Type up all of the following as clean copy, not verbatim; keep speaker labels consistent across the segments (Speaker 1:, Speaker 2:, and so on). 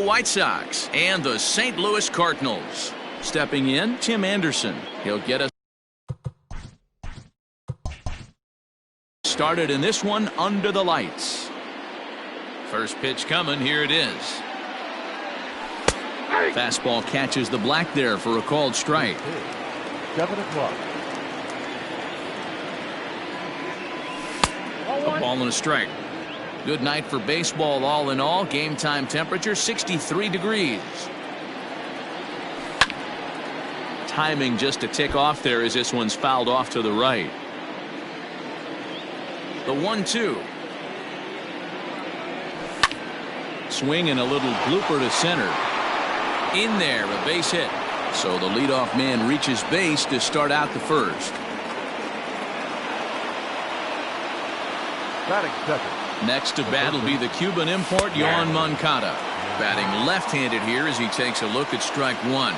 Speaker 1: White Sox and the St. Louis Cardinals. Stepping in, Tim Anderson. He'll get us started in this one under the lights. First pitch coming. Here it is. Fastball catches the black there for a called strike.
Speaker 2: 7 o'clock.
Speaker 1: A ball and a strike. Good night for baseball all in all. Game time temperature 63 degrees. Timing just to tick off there as this one's fouled off to the right. The 1-2. Swing and a little blooper to center. In there, a base hit. So the leadoff man reaches base to start out the first.
Speaker 2: Batting second.
Speaker 1: Next to bat will be the Cuban import, Yoan Moncada. Batting left-handed here as he takes a look at strike one.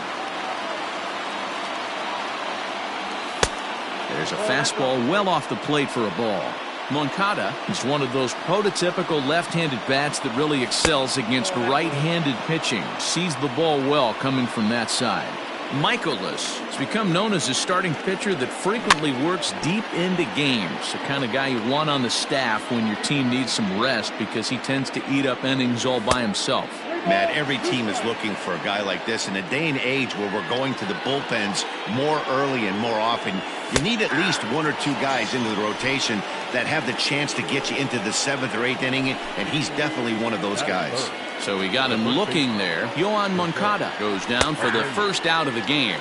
Speaker 1: There's a fastball well off the plate for a ball. Moncada is one of those prototypical left-handed bats that really excels against right-handed pitching. Sees the ball well coming from that side. Michaelis has become known as a starting pitcher that frequently works deep into games. The kind of guy you want on the staff when your team needs some rest because he tends to eat up innings all by himself.
Speaker 3: Matt, every team is looking for a guy like this in a day and age where we're going to the bullpens more early and more often. You need at least one or two guys into the rotation that have the chance to get you into the 7th or 8th inning, and he's definitely one of those guys.
Speaker 1: So we got him looking there. Yoan Moncada goes down for the first out of the game.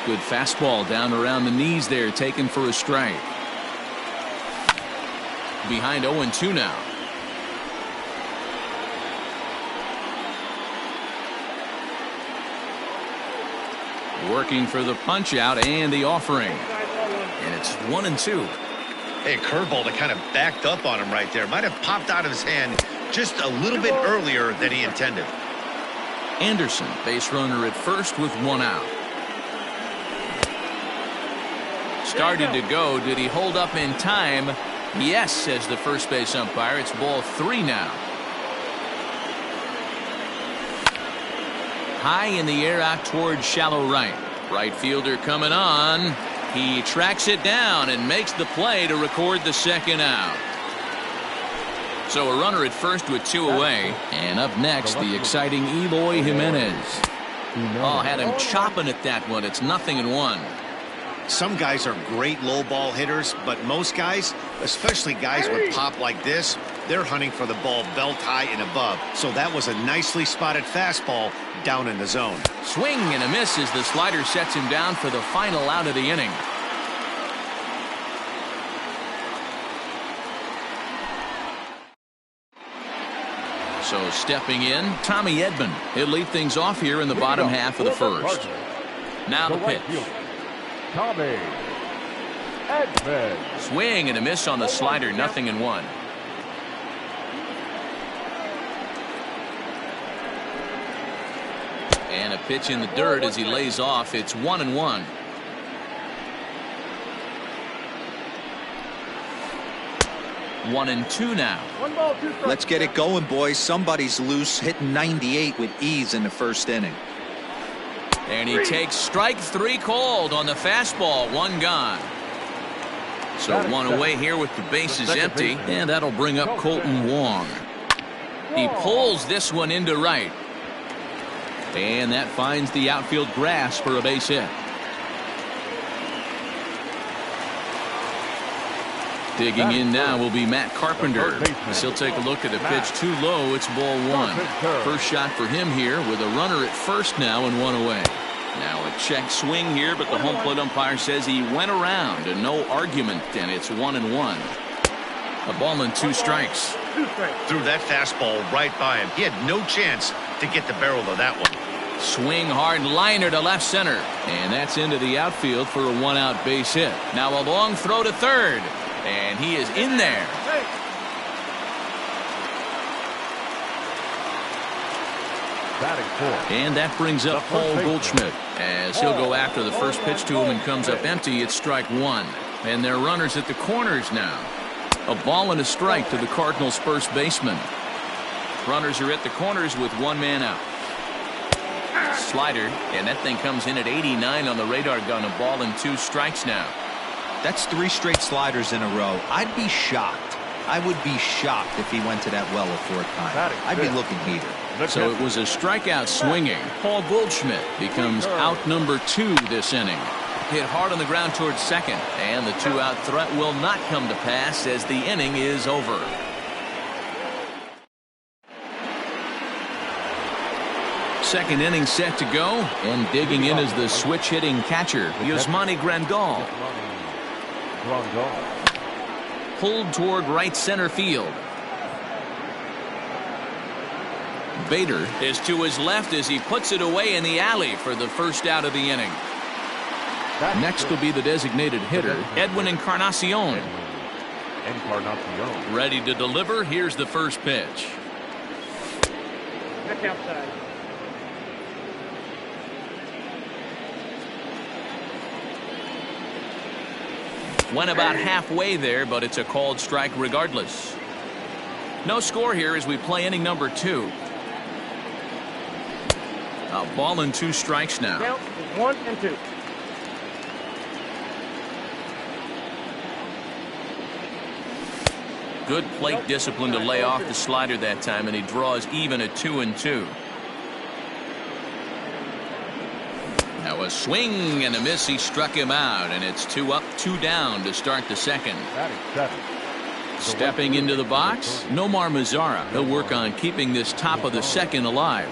Speaker 1: Good fastball down around the knees there, taken for a strike. Behind 0-2 now. Working for the punch out and the offering. And it's 1-2.
Speaker 3: Hey, curveball that kind of backed up on him right there. Might have popped out of his hand just a little bit earlier than he intended.
Speaker 1: Anderson, base runner at first with one out. Started to go. Did he hold up in time? Yes, says the first base umpire. It's ball 3 now. High in the air out towards shallow right. Right fielder coming on. He tracks it down and makes the play to record the second out. So a runner at first with 2 away. And up next, the exciting Eloy Jimenez. Oh, had him chopping at that one. It's 0-1.
Speaker 3: Some guys are great low ball hitters, but most guys, especially guys with pop like this, they're hunting for the ball belt high and above. So that was a nicely spotted fastball down in the zone.
Speaker 1: Swing and a miss as the slider sets him down for the final out of the inning. So stepping in, Tommy Edman. He'll lead things off here in the bottom half of the first. Now the pitch.
Speaker 2: Tommy Edman.
Speaker 1: Swing and a miss on the slider, 0-1. And a pitch in the dirt as he lays off. It's 1-1. One and two now.
Speaker 4: Let's get it going, boys. Somebody's loose, hitting 98 with ease in the first inning.
Speaker 1: And he takes strike 3 called on the fastball. 1 gone. So 1 away here with the bases empty. And that'll bring up Colton Wong. He pulls this one into right. And that finds the outfield grass for a base hit. Digging in now will be Matt Carpenter. As he'll take a look at a pitch too low. It's ball 1. First shot for him here with a runner at first now and 1 away. Now a check swing here, but the home plate umpire says he went around and no argument, and it's 1-1. A ball and 2 strikes.
Speaker 3: Threw that fastball right by him. He had no chance to get the barrel of that one.
Speaker 1: Swing hard liner to left center. And that's into the outfield for a 1-out base hit. Now a long throw to third. And he is in there. And that brings up Paul Goldschmidt as he'll go after the first pitch to him and comes up empty. It's strike 1. And they're runners at the corners now. A ball and a strike to the Cardinals' first baseman. Runners are at the corners with one man out. Slider, and that thing comes in at 89 on the radar gun. A ball and 2 strikes now.
Speaker 4: That's 3 straight sliders in a row. I'd be shocked. I would be shocked if he went to that well a 4th time. I'd be looking heater.
Speaker 1: So it was a strikeout swinging. Paul Goldschmidt becomes out number 2 this inning. Hit hard on the ground towards second, and the 2-out threat will not come to pass as the inning is over. Second inning set to go, and digging in is the switch hitting catcher, Yasmani Grandal. Pulled toward right center field. Bader is to his left as he puts it away in the alley for the first out of the inning. Next will be the designated hitter, Edwin Encarnacion. Ready to deliver. Here's the first pitch.
Speaker 5: Back outside.
Speaker 1: Went about halfway there, but it's a called strike regardless. No score here as we play inning number 2. A ball and 2 strikes now.
Speaker 5: Count is 1 and 2.
Speaker 1: Good plate discipline to lay off the slider that time, and he draws even at 2 and 2. Now a swing and a miss. He struck him out, and it's 2 up, 2 down to start the second. Stepping into the box, Nomar Mazara. He'll work on keeping this top of the second alive.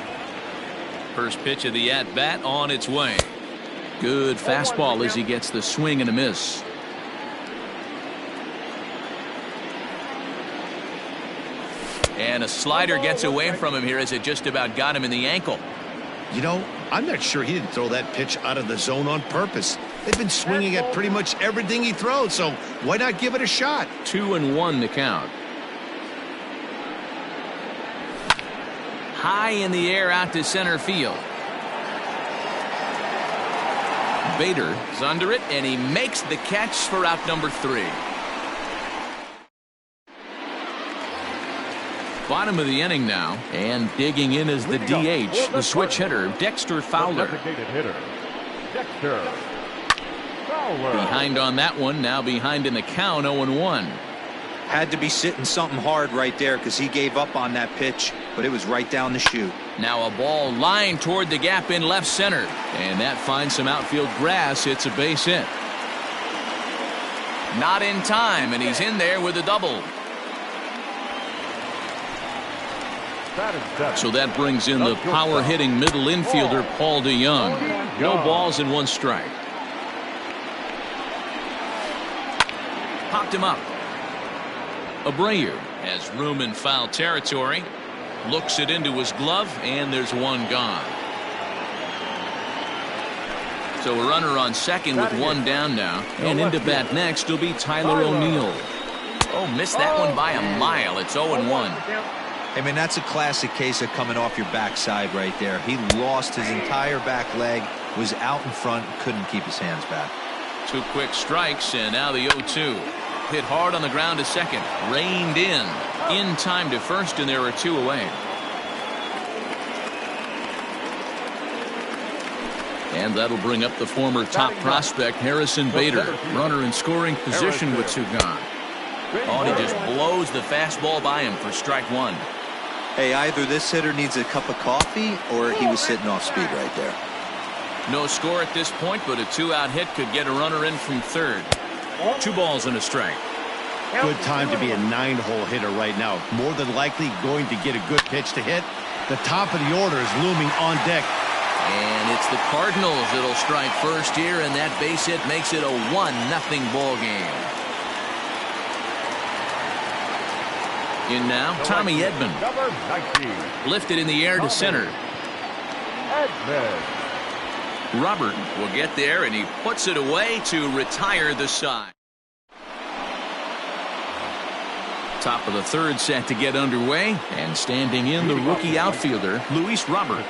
Speaker 1: First pitch of the at-bat on its way. Good fastball as he gets the swing and a miss. And a slider gets away from him here as it just about got him in the ankle.
Speaker 3: You know, I'm not sure he didn't throw that pitch out of the zone on purpose. They've been swinging at pretty much everything he throws, so why not give it a shot?
Speaker 1: 2-1 the count. High in the air out to center field. Bader is under it, and he makes the catch for out number 3. Bottom of the inning now, and digging in is the DH, the switch hitter, Dexter Fowler. Behind on that one, now behind in the count, 0-1.
Speaker 4: Had to be sitting something hard right there because he gave up on that pitch, but it was right down the chute.
Speaker 1: Now a ball lined toward the gap in left center, and that finds some outfield grass. It's a base hit. Not in time, and he's in there with a double. So that brings in the power-hitting middle infielder, Paul DeYoung. No balls and 1 strike. Popped him up. Abreu has room in foul territory. Looks it into his glove, and there's 1 gone. So a runner on second with 1 down now. And into bat next will be Tyler O'Neill. Oh, missed that one by a mile. It's 0-1.
Speaker 4: I mean, that's a classic case of coming off your backside right there. He lost his entire back leg, was out in front, couldn't keep his hands back.
Speaker 1: 2 quick strikes, and now the 0-2. Hit hard on the ground to second. Reined in time to first, and there are 2 away. And that'll bring up the former top prospect, Harrison Bader. Runner in scoring position with 2 gone. Oh, and he just blows the fastball by him for strike 1.
Speaker 4: Hey, either this hitter needs a cup of coffee or he was sitting off speed right there.
Speaker 1: No score at this point, but a 2-out hit could get a runner in from third. 2 balls and a strike.
Speaker 3: Good time to be a 9-hole hitter right now. More than likely going to get a good pitch to hit. The top of the order is looming on deck.
Speaker 1: And it's the Cardinals that'll strike first here, and that base hit makes it a 1-0 ball game. In now, Tommy Edman. Lifted in the air to center. Robert will get there, and he puts it away to retire the side. Top of the third set to get underway, and standing in the rookie outfielder, Luis Robert.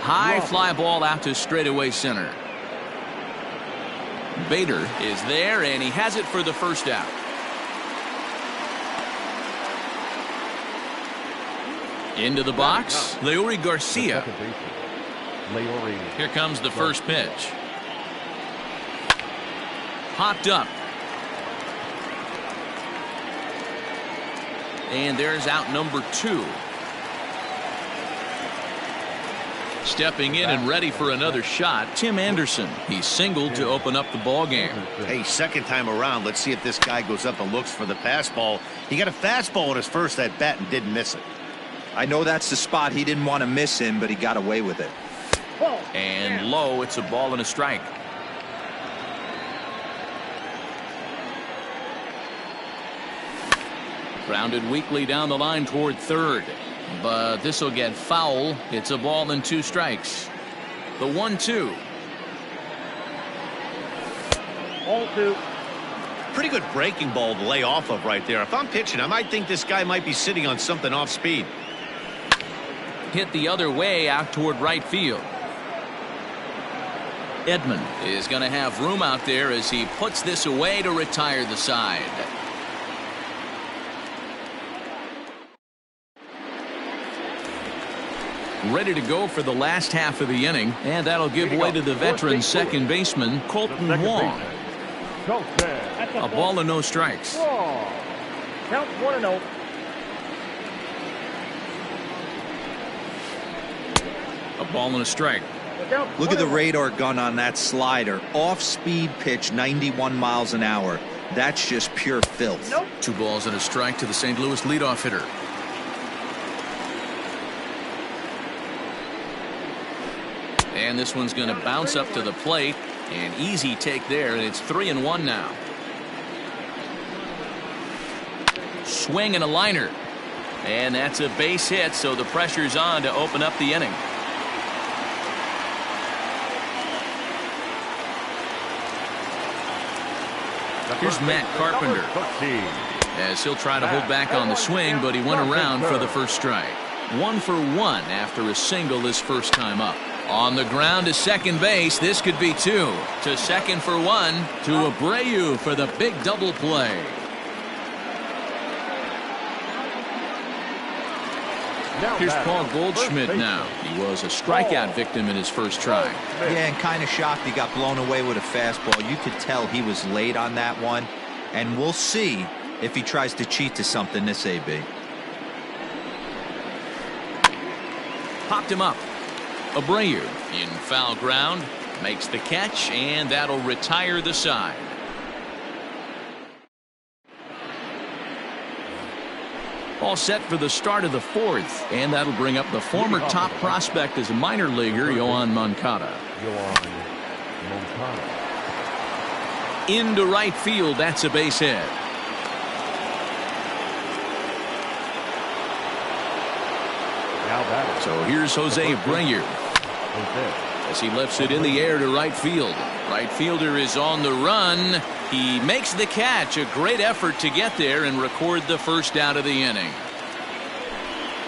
Speaker 1: High fly ball out to straightaway center. Bader is there, and he has it for the first out. Into the box, Leury Garcia.
Speaker 2: Second baseman, Leury.
Speaker 1: Here comes the first pitch. Popped up. And there's out number 2. Stepping in and ready for another shot, Tim Anderson. He singled to open up the ball game.
Speaker 3: Hey, second time around, let's see if this guy goes up and looks for the fastball. He got a fastball on his first at bat and didn't miss it.
Speaker 4: I know that's the spot he didn't want to miss in, but he got away with it.
Speaker 1: And low, it's a ball and a strike. Grounded weakly down the line toward third. But this will get foul. It's a ball and 2 strikes. The 1-2.
Speaker 2: 0-2.
Speaker 3: Pretty good breaking ball to lay off of right there. If I'm pitching, I might think this guy might be sitting on something off speed.
Speaker 1: Hit the other way out toward right field. Edman is going to have room out there as he puts this away to retire the side. Ready to go for the last half of the inning, and that'll give way to the veteran second baseman, Colton Wong. A ball and no strikes.
Speaker 2: Count 1-0.
Speaker 1: A ball and a strike.
Speaker 4: Look at the radar gun on that slider. Off-speed pitch, 91 miles an hour. That's just pure filth.
Speaker 1: 2 balls and a strike to the St. Louis leadoff hitter. And this one's going to bounce up to the plate. An easy take there, and it's 3-1 now. Swing and a liner. And that's a base hit, so the pressure's on to open up the inning. Here's Matt Carpenter. As he'll try to hold back on the swing, but he went around for the first strike. 1 for 1 after a single his first time up. On the ground to second base, this could be 2. To second for 1, to Abreu for the big double play. Here's Paul Goldschmidt now. He was a strikeout victim in his first try.
Speaker 4: Yeah, and kind of shocked he got blown away with a fastball. You could tell he was late on that one. And we'll see if he tries to cheat to something this AB.
Speaker 1: Popped him up. Abreu in foul ground. Makes the catch, and that'll retire the side. All set for the start of the 4th, and that'll bring up the former top prospect as a minor leaguer, Yoan Moncada. Into right field, that's a base hit. So here's Jose Abreu as he lifts it in the air to right field. Right fielder is on the run. He makes the catch. A great effort to get there and record the first out of the inning.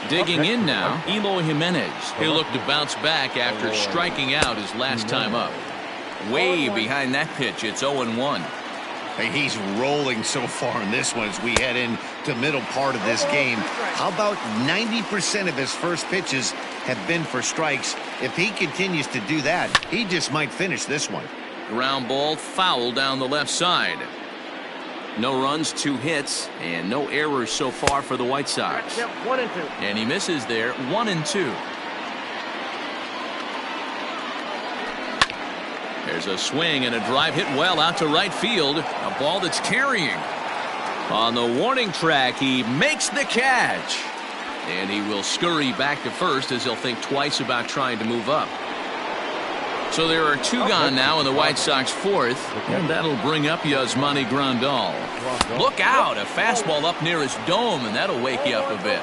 Speaker 1: Digging in now, Eloy Jimenez. He'll look to bounce back after striking out his last time up. Way behind that pitch, it's 0-1.
Speaker 3: Hey, he's rolling so far in this one as we head into middle part of this game. How about 90% of his first pitches have been for strikes? If he continues to do that, he just might finish this one.
Speaker 1: Ground ball foul down the left side. No runs, 2 hits, and no errors so far for the White Sox.
Speaker 2: 1 and 2.
Speaker 1: And he misses there, 1 and 2. There's a swing and a drive hit well out to right field. A ball that's carrying. On the warning track, he makes the catch. And he will scurry back to first as he'll think twice about trying to move up. So there are 2 gone now in the White Sox 4th, and that'll bring up Yasmani Grandal. Look out, a fastball up near his dome, and that'll wake you up a bit.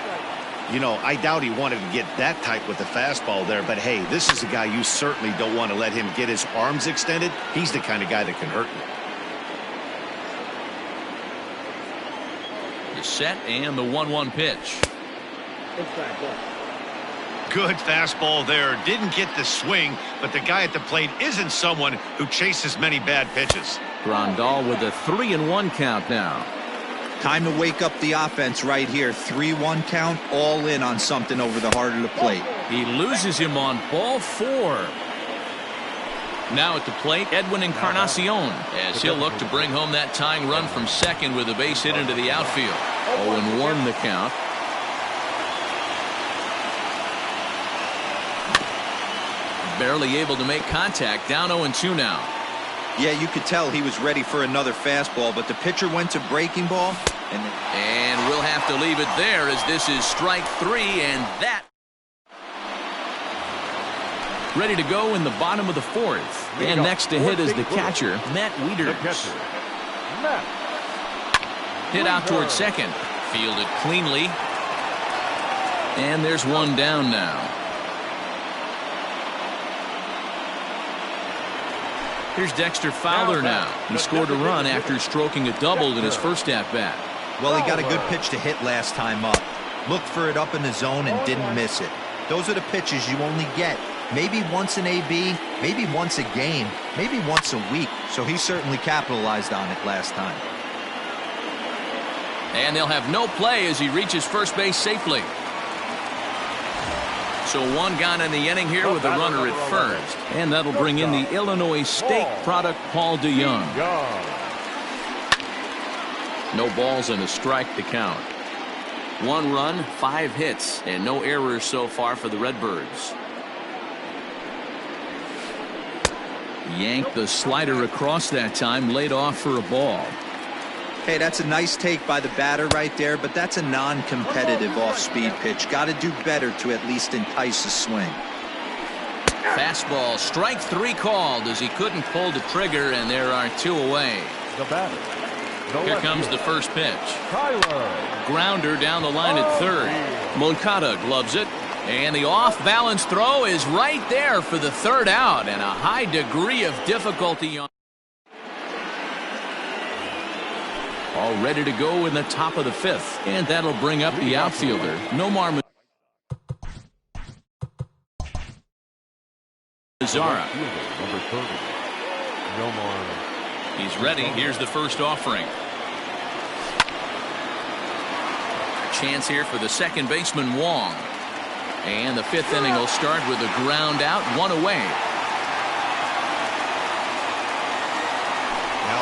Speaker 3: You know, I doubt he wanted to get that tight with the fastball there, but hey, this is a guy you certainly don't want to let him get his arms extended. He's the kind of guy that can hurt you.
Speaker 1: The set and the 1-1 pitch.
Speaker 3: Good fastball there. Didn't get the swing, but the guy at the plate isn't someone who chases many bad pitches.
Speaker 1: Grandal with a 3-1 count now.
Speaker 4: Time to wake up the offense right here. 3-1 count, all in on something over the heart of the plate.
Speaker 1: He loses him on ball 4. Now at the plate, Edwin Encarnacion, as he'll look to bring home that tying run from second with a base hit into the outfield. 0-1 the count. Barely able to make contact. Down 0-2 now.
Speaker 4: Yeah, you could tell he was ready for another fastball, but the pitcher went to breaking ball.
Speaker 1: And we'll have to leave it there as this is strike 3, and that. Ready to go in the bottom of the 4th. And next to hit is the catcher, Matt Wieters. Hit out towards second. Fielded cleanly. And there's one down now. Here's Dexter Fowler now. He scored a run after stroking a double in his first at-bat.
Speaker 4: Well, he got a good pitch to hit last time up. Looked for it up in the zone and didn't miss it. Those are the pitches you only get. Maybe once an AB, maybe once a game, maybe once a week. So he certainly capitalized on it last time.
Speaker 1: And they'll have no play as he reaches first base safely. So one gone in the inning here with a runner at first. And that'll bring in the Illinois Steak product, Paul DeYoung. No balls and a strike to count. 1 run, 5 hits, and no errors so far for the Redbirds. Yanked the slider across that time, laid off for a ball.
Speaker 4: Hey, that's a nice take by the batter right there, but that's a non-competitive off-speed pitch. Got to do better to at least entice a swing.
Speaker 1: Fastball, strike 3 called as he couldn't pull the trigger, and there are 2 away.
Speaker 2: The batter.
Speaker 1: Here comes the first pitch. Grounder down the line at third. Moncada gloves it. And the off-balance throw is right there for the 3rd out, and a high degree of difficulty on. All ready to go in the top of the 5th, and that'll bring up the outfielder, Nomar Mazara.
Speaker 2: Number 30. Nomar.
Speaker 1: He's ready. Here's the first offering. Chance here for the second baseman, Wong. And the 5th inning will start with a ground out, 1 away.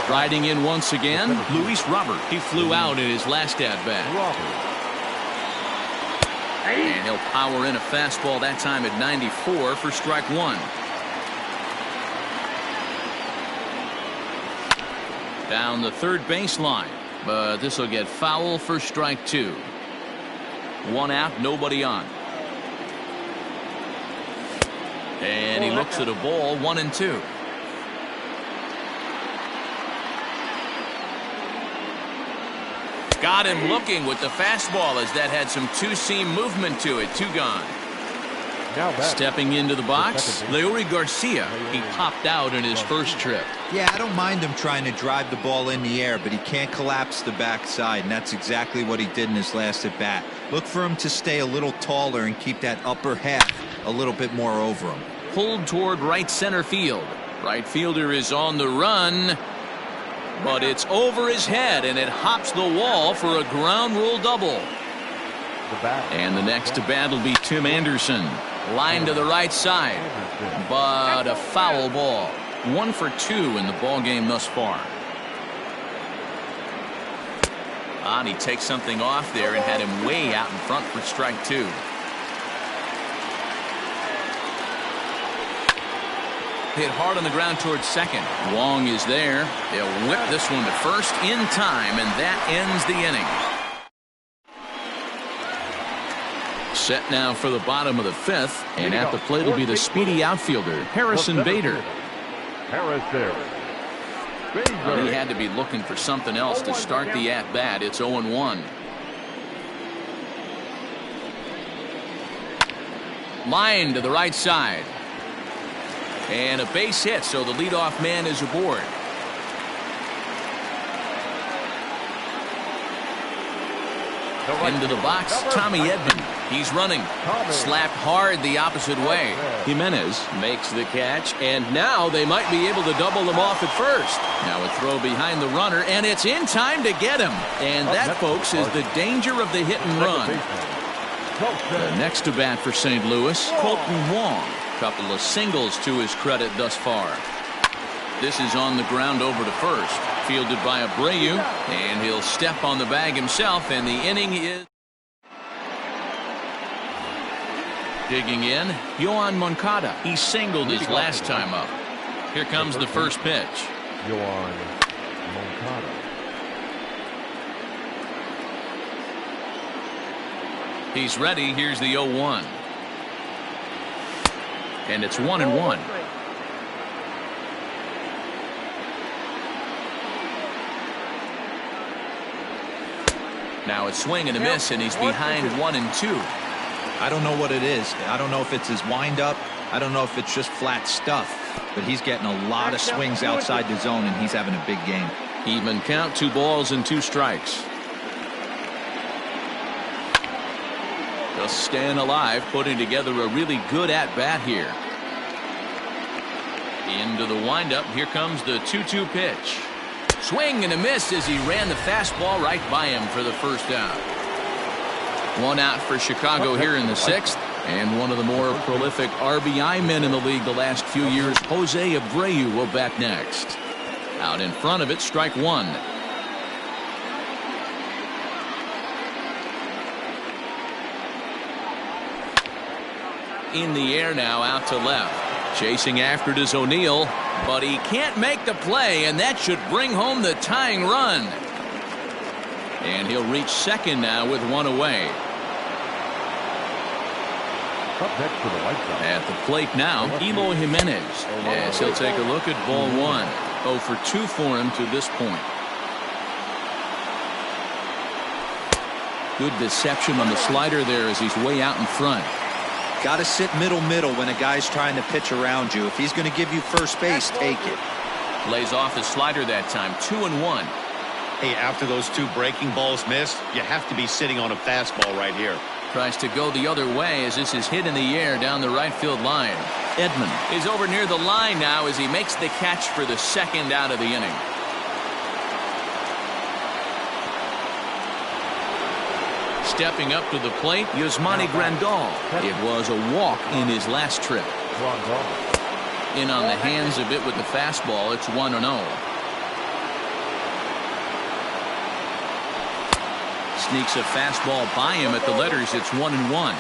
Speaker 1: Riding in once again, Luis Robert. He flew out in his last at-bat. And he'll power in a fastball that time at 94 for strike 1. Down the third baseline, but this will get foul for strike 2. 1 out, nobody on. And he looks at a ball, 1-2. Got him looking with the fastball as that had some two-seam movement to it. 2 gone. Stepping into the box, Leury Garcia. He popped out in his first trip.
Speaker 4: Yeah, I don't mind him trying to drive the ball in the air, but he can't collapse the backside, and that's exactly what he did in his last at-bat. Look for him to stay a little taller and keep that upper half a little bit more over him.
Speaker 1: Pulled toward right center field. Right fielder is on the run, but it's over his head, and it hops the wall for a ground rule double. And the next to bat will be Tim Anderson. Line to the right side, but a foul ball. 1 for 2 in the ball game thus far. And he takes something off there and had him way out in front for strike 2. Hit hard on the ground towards second. Wong is there. They'll whip this one to first in time, and that ends the inning. Set now for the bottom of the 5th, and at the plate will be the speedy outfielder, Harrison Bader. He had to be looking for something else to start the at-bat. It's 0-1. Line to the right side. And a base hit, so the leadoff man is aboard. Into the box, Tommy Edman. He's running. Slapped hard the opposite way. Jimenez makes the catch, and now they might be able to double them off at first. Now a throw behind the runner, and it's in time to get him. And that, folks, is the danger of the hit and run. The next to bat for St. Louis, Colton Wong. Couple of singles to his credit thus far. This is on the ground over to first. Fielded by Abreu, and he'll step on the bag himself, and the inning is... Digging in, Yoan Moncada. He singled his last time up. Here comes the first pitch.
Speaker 2: Yoan Moncada.
Speaker 1: He's ready. Here's the 0-1. And it's 1-1. Now it's swing and a miss, and he's behind 1-2.
Speaker 4: I don't know what it is. I don't know if it's his windup. I don't know if it's just flat stuff. But he's getting a lot of swings outside the zone, and he's having a big game.
Speaker 1: Even count, 2 balls and 2 strikes. Just staying alive, putting together a really good at-bat here. Into the windup. Here comes the 2-2 pitch. Swing and a miss as he ran the fastball right by him for the first out. 1 out for Chicago here in the 6th. And one of the more prolific RBI men in the league the last few years, Jose Abreu, will bat next. Out in front of it, strike 1. In the air now, out to left. Chasing after it is O'Neill, but he can't make the play, and that should bring home the tying run. And he'll reach second now with 1 away.
Speaker 2: Up next to the White Sox.
Speaker 1: At the plate now, Eloy Jimenez. As he'll take a look at ball 1. 0 for 2 for him to this point. Good deception on the slider there as he's way out in front.
Speaker 4: Got to sit middle when a guy's trying to pitch around you. If he's going to give you first base, take it.
Speaker 1: Lays off his slider that time. 2-1.
Speaker 3: Hey, after those 2 breaking balls missed, you have to be sitting on a fastball right here.
Speaker 1: Tries to go the other way as this is hit in the air down the right field line. Edman is over near the line now as he makes the catch for the second out of the inning. Stepping up to the plate, Yasmani Grandal. It was a walk in his last trip. In on the hands a bit with the fastball. It's 1-0. Sneaks a fastball by him at the letters. It's 1-1.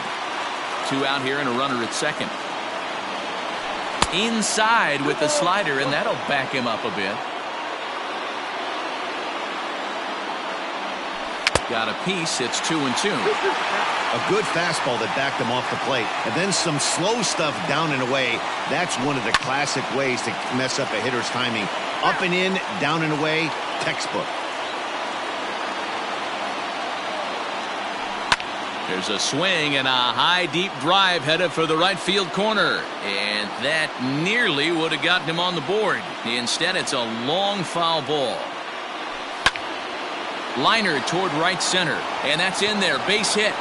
Speaker 1: 2 out here and a runner at second. Inside with the slider, and that'll back him up a bit. Got a piece. It's 2-2.
Speaker 3: A good fastball that backed him off the plate, and then some slow stuff down and away. That's one of the classic ways to mess up a hitter's timing. Up and in, down and away, textbook.
Speaker 1: There's a swing and a high deep drive headed for the right field corner, and that nearly would have gotten him on the board. Instead, it's a long foul ball. Liner toward right center, and that's in there. Base hit.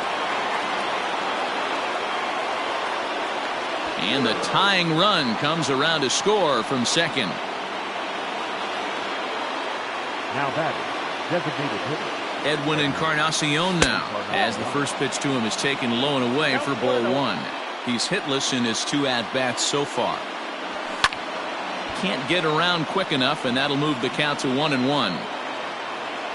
Speaker 1: And the tying run comes around to score from second.
Speaker 2: Now batting, designated hitter.
Speaker 1: Edwin Encarnacion now, as the first pitch to him is taken low and away for ball 1. He's hitless in his 2 at-bats so far. Can't get around quick enough, and that'll move the count to 1-1.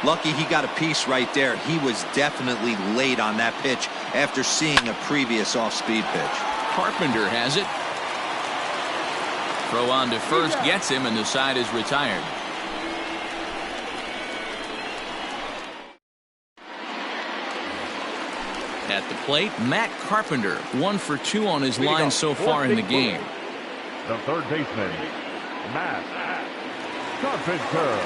Speaker 4: Lucky he got a piece right there. He was definitely late on that pitch after seeing a previous off-speed pitch.
Speaker 1: Carpenter has it. Throw on to first gets him, and the side is retired. At the plate, Matt Carpenter, 1 for 2 on his line so far in the game.
Speaker 2: The third baseman, Matt Carpenter.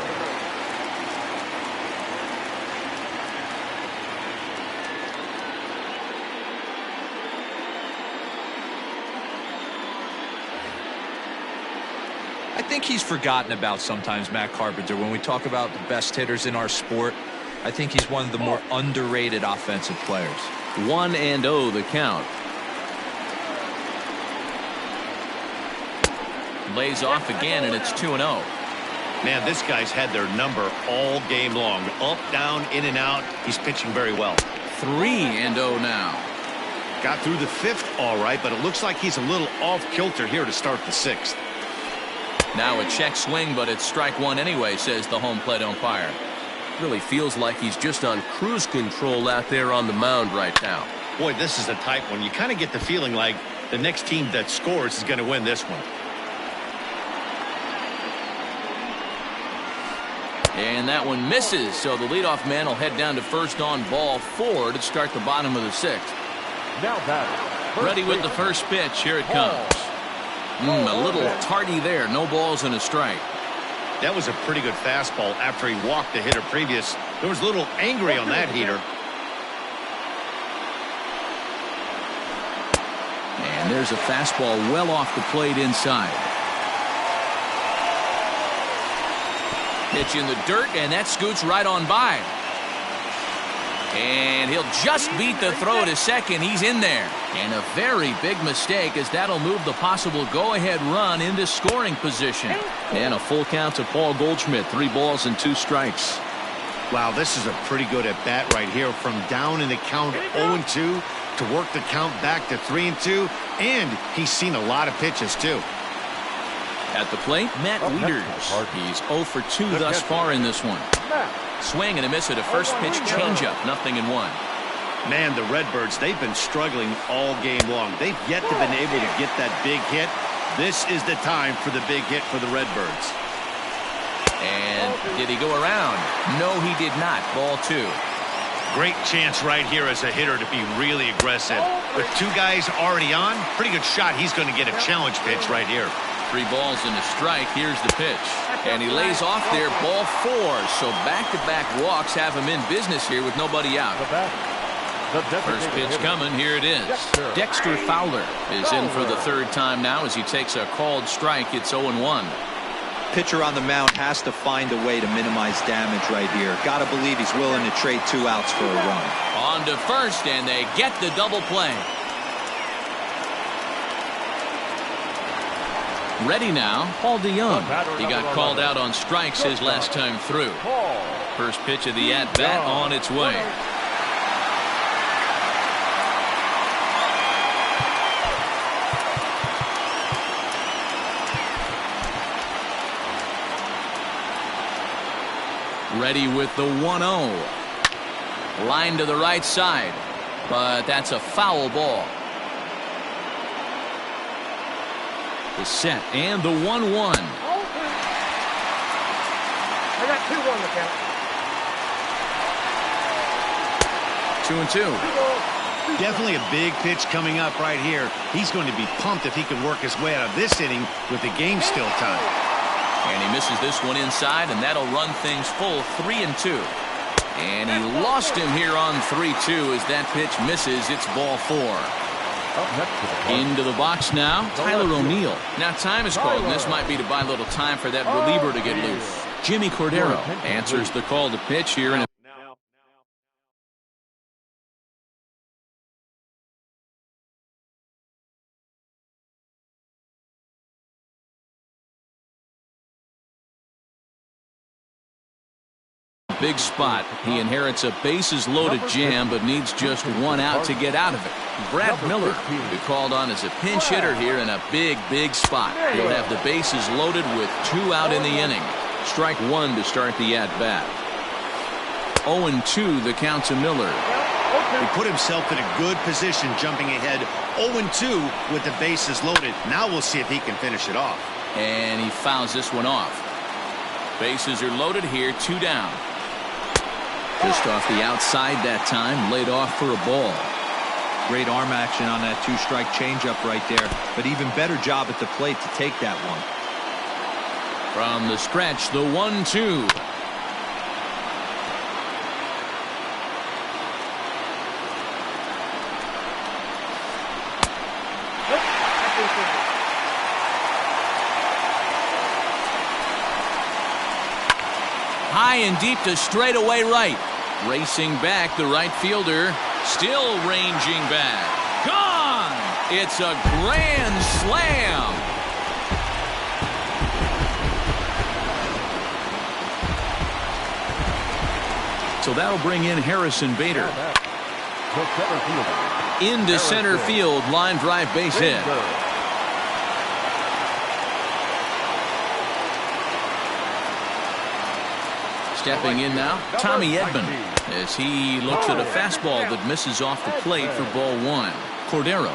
Speaker 4: I think he's forgotten about sometimes, Matt Carpenter. When we talk about the best hitters in our sport, I think he's one of the more underrated offensive players.
Speaker 1: 1-0 the count. Lays off again, and it's 2-0.
Speaker 3: Man, this guy's had their number all game long. Up, down, in and out. He's pitching very well.
Speaker 1: 3-0 now.
Speaker 3: Got through the 5th all right, but it looks like he's a little off kilter here to start the 6th.
Speaker 1: Now a check swing, but it's strike one anyway, says the home plate umpire.
Speaker 5: Really feels like he's just on cruise control out there on the mound right now.
Speaker 3: Boy, this is a tight one. You kind of get the feeling like the next team that scores is going to win this one.
Speaker 1: And that one misses, so the leadoff man will head down to first on ball 4 to start the bottom of the 6th.
Speaker 2: Now batting.
Speaker 1: Ready with the first pitch. Here it comes. A little tardy there. No balls and a strike.
Speaker 3: That was a pretty good fastball after he walked the hitter previous. There was a little angry on that heater.
Speaker 1: And there's a fastball well off the plate inside. Pitch in the dirt, and that scoots right on by. And he'll just beat the throw to second. He's in there. And a very big mistake, as that'll move the possible go-ahead run into scoring position. And a full count to Paul Goldschmidt. 3 balls and 2 strikes.
Speaker 3: Wow, this is a pretty good at-bat right here. From down in the count 0-2 to work the count back to 3-2. And he's seen a lot of pitches, too.
Speaker 1: At the plate, Matt Wieters. He's 0 for 2 thus far in this one. Swing and a miss at a first pitch changeup. 0-1.
Speaker 3: Man, the Redbirds, they've been struggling all game long. They've yet to been able to get that big hit. This is the time for the big hit for the Redbirds.
Speaker 1: And did he go around? No, he did not. Ball 2.
Speaker 3: Great chance right here as a hitter to be really aggressive. With 2 guys already on, pretty good shot. He's going to get a challenge pitch right here.
Speaker 1: 3 balls and a strike. Here's the pitch. And he lays off there, ball 4. So back-to-back walks have him in business here with nobody out. First pitch coming. Here it is. Dexter Fowler is in for the 3rd time now as he takes a called strike. It's 0-1.
Speaker 4: Pitcher on the mound has to find a way to minimize damage right here. Gotta believe he's willing to trade 2 outs for a run.
Speaker 1: On to first, and they get the double play. Ready now, Paul DeYoung. He got called out on strikes his last time through. First pitch of the at-bat on its way. Ready with the 1-0. Line to the right side, but that's a foul ball. The set and the 1-1.
Speaker 6: I got 2-1 to count.
Speaker 1: 2-2.
Speaker 3: Definitely a big pitch coming up right here. He's going to be pumped if he can work his way out of this inning with the game still tied.
Speaker 1: And he misses this one inside, and that'll run things full 3-2. And he lost him here on 3-2 as that pitch misses. It's ball 4. Into the box now, Tyler O'Neill. Now time is called, and this might be to buy a little time for that reliever to get loose. Jimmy Cordero answers the call to pitch here in a big spot. He inherits a bases-loaded jam, but needs just 1 out to get out of it. Brad Miller will be called on as a pinch hitter here in a big, big spot. He'll have the bases loaded with 2 out in the inning. Strike 1 to start the at-bat. 0-2 the count to Miller.
Speaker 3: He put himself in a good position jumping ahead 0-2 with the bases loaded. Now we'll see if he can finish it off.
Speaker 1: And he fouls this one off. Bases are loaded here, 2 down. Just off the outside that time, laid off for a ball.
Speaker 4: Great arm action on that 2-strike changeup right there, but even better job at the plate to take that one.
Speaker 1: From the stretch, the 1-2. High and deep to straightaway right. Racing back, the right fielder still ranging back. Gone! It's a grand slam. So that'll bring in Harrison Bader.
Speaker 2: The center fielder.
Speaker 1: Into center field, line drive base hit. Stepping in now, Tommy Edman, as he looks at a fastball that misses off the plate for ball one. Cordero,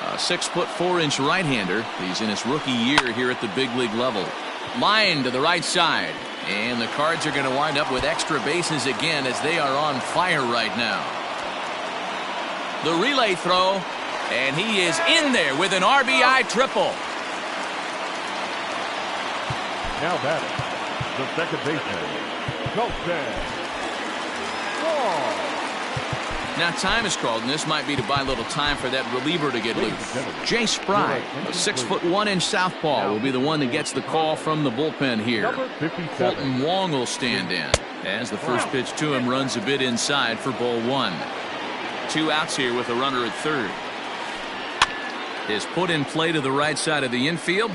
Speaker 1: a 6'4" right-hander. He's in his rookie year here at the big league level. Line to the right side. And the Cards are going to wind up with extra bases again as they are on fire right now. The relay throw, and he is in there with an RBI triple.
Speaker 2: Now batting, the second baseman, Colton.
Speaker 1: Now time is called, and this might be to buy a little time for that reliever to get loose. Jay Spry, a 6'1" southpaw, will be the one that gets the call from the bullpen here. Colton Wong will stand in as the first pitch to him runs a bit inside for ball one. 2 outs here with a runner at third. Is put in play to the right side of the infield.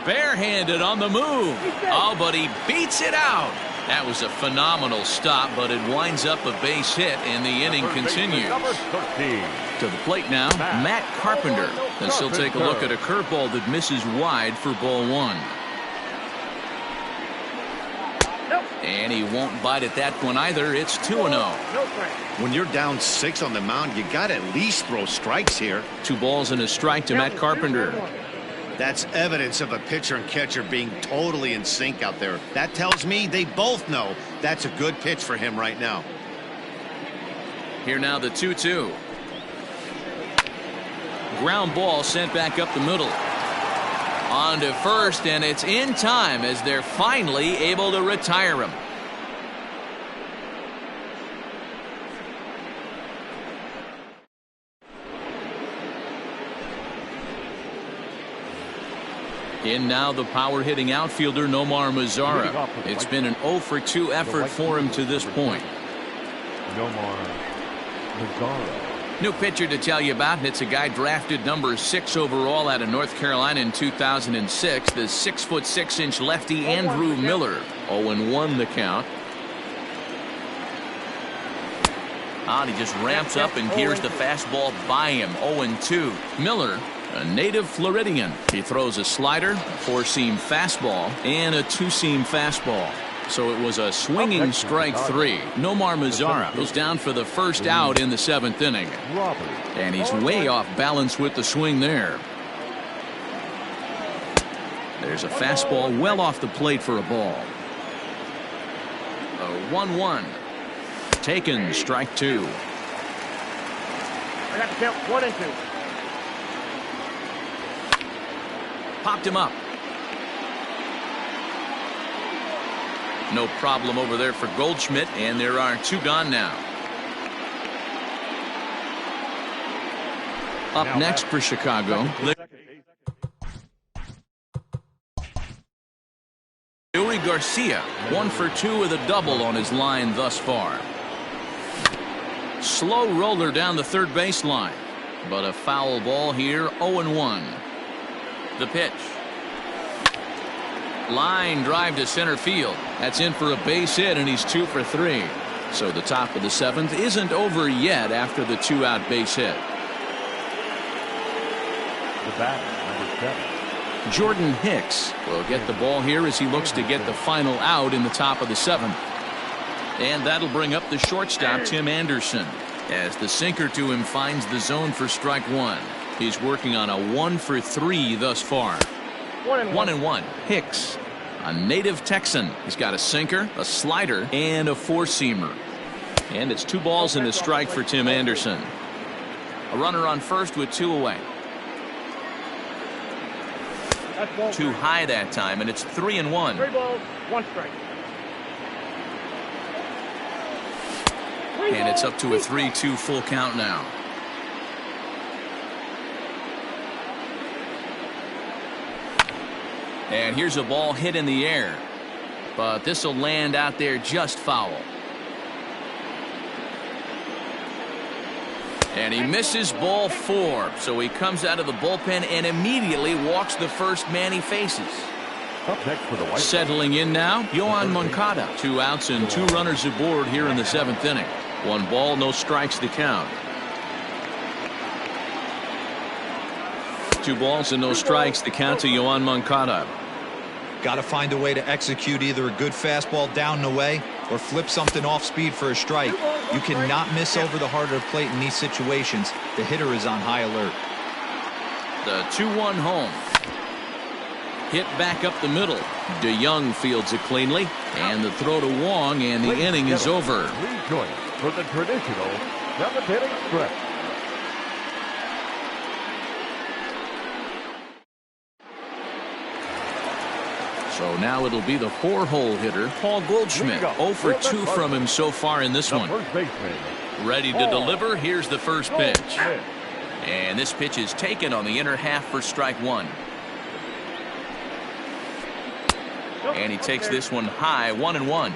Speaker 1: Barehanded on the move. Oh, but he beats it out. That was a phenomenal stop, but it winds up a base hit, and the inning continues. To the plate now, Matt Carpenter. As he'll take a look at a curveball that misses wide for ball one. And he won't bite at that one either. It's 2-0.
Speaker 3: When you're down 6 on the mound, you got to at least throw strikes here.
Speaker 1: 2 balls and a strike to Matt Carpenter.
Speaker 3: That's evidence of a pitcher and catcher being totally in sync out there. That tells me they both know that's a good pitch for him right now.
Speaker 1: Here now the 2-2. Ground ball sent back up the middle. On to first, and it's in time as they're finally able to retire him. In now the power-hitting outfielder Nomar Mazara. It's been an 0-for-2 effort for him to this point.
Speaker 2: Nomar Mazara.
Speaker 1: New pitcher to tell you about, and it's a guy drafted number 6 overall out of North Carolina in 2006. The 6'6" lefty Andrew Miller. 0-1 the count. And he just ramps up and gears the fastball by him. 0-2. Miller, a native Floridian. He throws a slider, a 4-seam fastball, and a 2-seam fastball. So it was a swinging strike 3. Nomar Mazara goes down for the first out in the 7th inning. And he's way off balance with the swing there. There's a fastball well off the plate for a ball. A 1-1. Taken, strike 2.
Speaker 6: I got to count 1 and 2.
Speaker 1: Popped him up. No problem over there for Goldschmidt, and there are 2 gone now. Up next for Chicago, Yuri Garcia, 1-for-2 with a double on his line thus far. Slow roller down the third baseline, but a foul ball here. 0-1. The pitch. Line drive to center field. That's in for a base hit, and he's 2 for 3. So the top of the 7th isn't over yet after the 2-out base hit.
Speaker 2: The batter, number 7.
Speaker 1: Jordan Hicks will get the ball here as he looks to get the final out in the top of the 7th. And that'll bring up the shortstop, Tim Anderson, as the sinker to him finds the zone for strike 1. He's working on a 1-for-3 thus far. 1-1. Hicks, a native Texan. He's got a sinker, a slider, and a 4-seamer. And it's 2 balls and a strike for Tim Anderson. A runner on first with 2 away. Too high that time, and it's 3-1.
Speaker 6: 3 balls, 1 strike.
Speaker 1: And it's up to a 3-2 full count now. And here's a ball hit in the air, but this will land out there just foul. And he misses ball 4, so he comes out of the bullpen and immediately walks the first man he faces.
Speaker 2: Up next for the White Sox.
Speaker 1: Settling in now, Yoan Moncada. 2 outs and 2 runners aboard here in the 7th inning. 1 ball, no strikes to count. 2 balls and no strikes to count to Yoan Moncada.
Speaker 4: Got to find a way to execute either a good fastball down and away or flip something off speed for a strike. You cannot miss over the heart of the plate in these situations. The hitter is on high alert.
Speaker 1: The 2-1 home. Hit back up the middle. DeYoung fields it cleanly. And the throw to Wong, and the inning is over.
Speaker 2: Rejoin for the traditional 7th inning stretch.
Speaker 1: So now it'll be the 4-hole hitter, Paul Goldschmidt. 0 for 2 from him so far in this one. Ready to deliver. Here's the first pitch. And this pitch is taken on the inner half for strike 1. And he takes this one high, 1-1.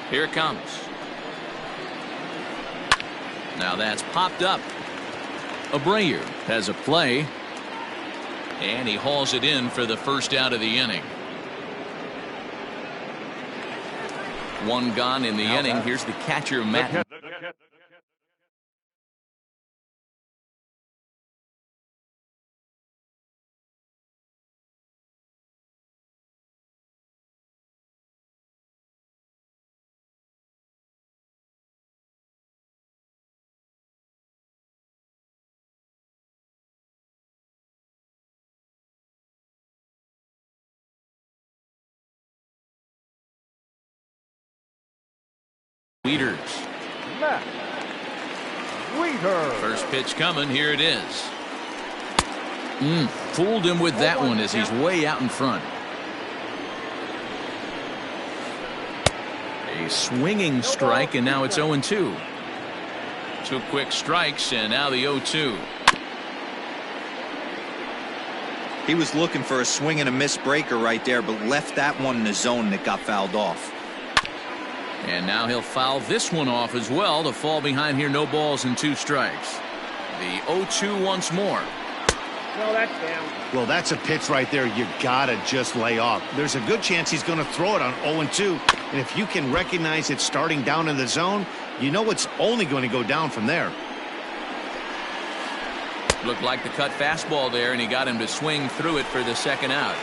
Speaker 1: Here it comes. Now that's popped up. Abreu has a play. And he hauls it in for the first out of the inning. 1 gone in the inning. Here's the catcher, Matt. Weeders. First pitch coming. Here it is. Fooled him with that one as he's way out in front. A swinging strike, and now it's 0-2. 2 quick strikes, and now the 0-2.
Speaker 4: He was looking for a swing and a miss breaker right there, but left that one in the zone that got fouled off.
Speaker 1: And now he'll foul this one off as well to fall behind here. No balls and 2 strikes. The 0-2 once more.
Speaker 6: No, that's down.
Speaker 3: Well, that's a pitch right there you gotta just lay off. There's a good chance he's going to throw it on 0-2. And if you can recognize it starting down in the zone, you know it's only going to go down from there.
Speaker 1: Looked like the cut fastball there, and he got him to swing through it for the second out.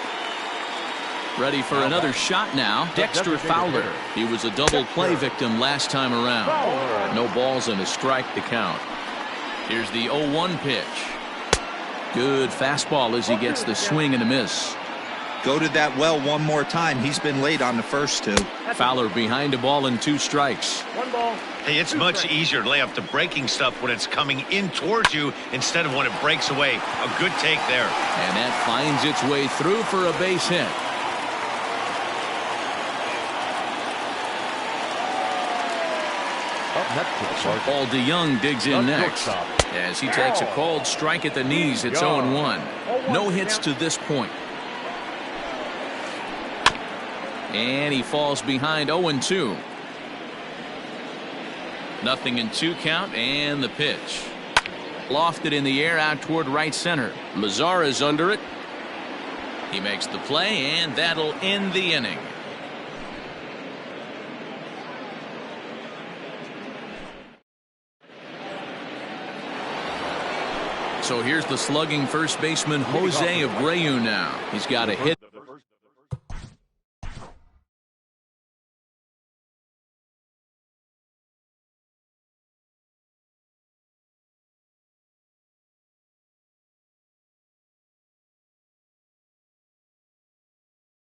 Speaker 1: Ready for another shot now. Dexter Fowler. He was a double play victim last time around. No balls and a strike to count. Here's the 0-1 pitch. Good fastball as he gets the swing and a miss.
Speaker 4: Go to that well one more time. He's been late on the first 2.
Speaker 1: Fowler behind a ball and 2 strikes.
Speaker 6: 1 ball.
Speaker 3: Hey, it's much easier to lay off the breaking stuff when it's coming in towards you instead of when it breaks away. A good take there.
Speaker 1: And that finds its way through for a base hit. Paul DeYoung digs in next as he takes a called strike at the knees. It's 0-1. No hits to this point. And he falls behind 0-2. Nothing in 2 count, and the pitch. Lofted in the air out toward right center. Mazara's under it. He makes the play, and that'll end the inning. So here's the slugging first baseman Jose Abreu now. He's got a hit.